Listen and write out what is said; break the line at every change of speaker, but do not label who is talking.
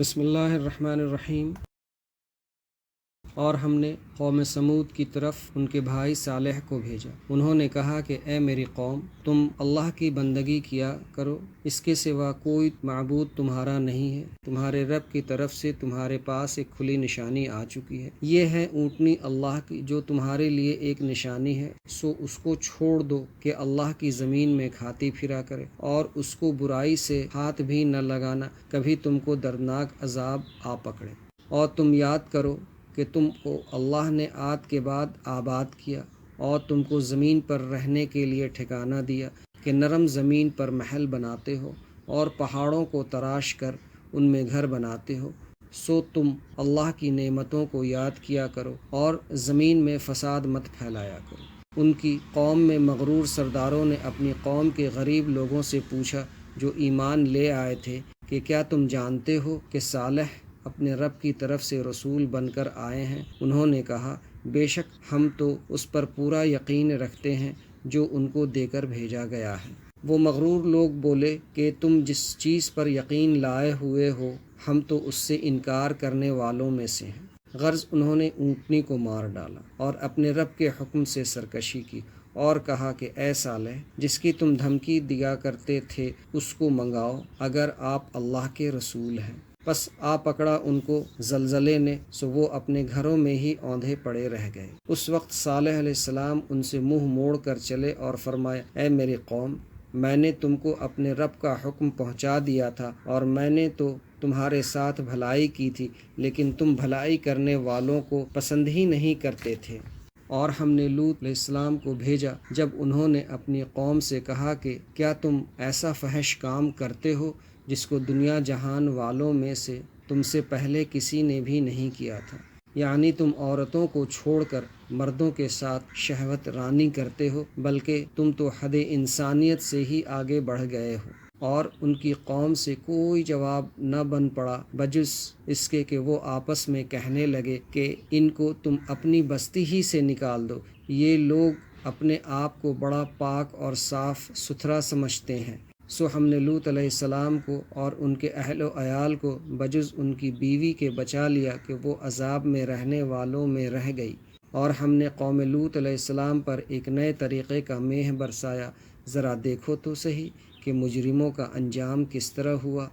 بسم اللہ الرحمن الرحیم۔ اور ہم نے قوم سمود کی طرف ان کے بھائی صالح کو بھیجا۔ انہوں نے کہا کہ اے میری قوم، تم اللہ کی بندگی کیا کرو، اس کے سوا کوئی معبود تمہارا نہیں ہے۔ تمہارے رب کی طرف سے تمہارے پاس ایک کھلی نشانی آ چکی ہے، یہ ہے اونٹنی اللہ کی جو تمہارے لیے ایک نشانی ہے، سو اس کو چھوڑ دو کہ اللہ کی زمین میں کھاتی پھرا کرے، اور اس کو برائی سے ہاتھ بھی نہ لگانا، کبھی تم کو دردناک عذاب آ پکڑے۔ اور تم یاد کرو کہ تم کو اللہ نے عاد کے بعد آباد کیا، اور تم کو زمین پر رہنے کے لیے ٹھکانہ دیا کہ نرم زمین پر محل بناتے ہو اور پہاڑوں کو تراش کر ان میں گھر بناتے ہو، سو تم اللہ کی نعمتوں کو یاد کیا کرو اور زمین میں فساد مت پھیلایا کرو۔ ان کی قوم میں مغرور سرداروں نے اپنی قوم کے غریب لوگوں سے پوچھا جو ایمان لے آئے تھے کہ کیا تم جانتے ہو کہ صالح اپنے رب کی طرف سے رسول بن کر آئے ہیں؟ انہوں نے کہا، بے شک ہم تو اس پر پورا یقین رکھتے ہیں جو ان کو دے کر بھیجا گیا ہے۔ وہ مغرور لوگ بولے کہ تم جس چیز پر یقین لائے ہوئے ہو ہم تو اس سے انکار کرنے والوں میں سے ہیں۔ غرض انہوں نے اونٹنی کو مار ڈالا اور اپنے رب کے حکم سے سرکشی کی اور کہا کہ اے صالح، جس کی تم دھمکی دیا کرتے تھے اس کو منگاؤ اگر آپ اللہ کے رسول ہیں۔ پس آ پکڑا ان کو زلزلے نے، سو وہ اپنے گھروں میں ہی اوندھے پڑے رہ گئے۔ اس وقت صالح علیہ السلام ان سے منہ موڑ کر چلے اور فرمایا، اے میری قوم، میں نے تم کو اپنے رب کا حکم پہنچا دیا تھا اور میں نے تو تمہارے ساتھ بھلائی کی تھی، لیکن تم بھلائی کرنے والوں کو پسند ہی نہیں کرتے تھے۔ اور ہم نے لوط علیہ السلام کو بھیجا جب انہوں نے اپنی قوم سے کہا کہ کیا تم ایسا فحش کام کرتے ہو جس کو دنیا جہان والوں میں سے تم سے پہلے کسی نے بھی نہیں کیا تھا، یعنی تم عورتوں کو چھوڑ کر مردوں کے ساتھ شہوت رانی کرتے ہو، بلکہ تم تو حد انسانیت سے ہی آگے بڑھ گئے ہو۔ اور ان کی قوم سے کوئی جواب نہ بن پڑا بجز اس کے کہ وہ آپس میں کہنے لگے کہ ان کو تم اپنی بستی ہی سے نکال دو، یہ لوگ اپنے آپ کو بڑا پاک اور صاف ستھرا سمجھتے ہیں۔ سو ہم نے لوط علیہ السلام کو اور ان کے اہل و عیال کو بجز ان کی بیوی کے بچا لیا کہ وہ عذاب میں رہنے والوں میں رہ گئی۔ اور ہم نے قوم لوط علیہ السلام پر ایک نئے طریقے کا مہ برسایا، ذرا دیکھو تو صحیح کہ مجرموں کا انجام کس طرح ہوا۔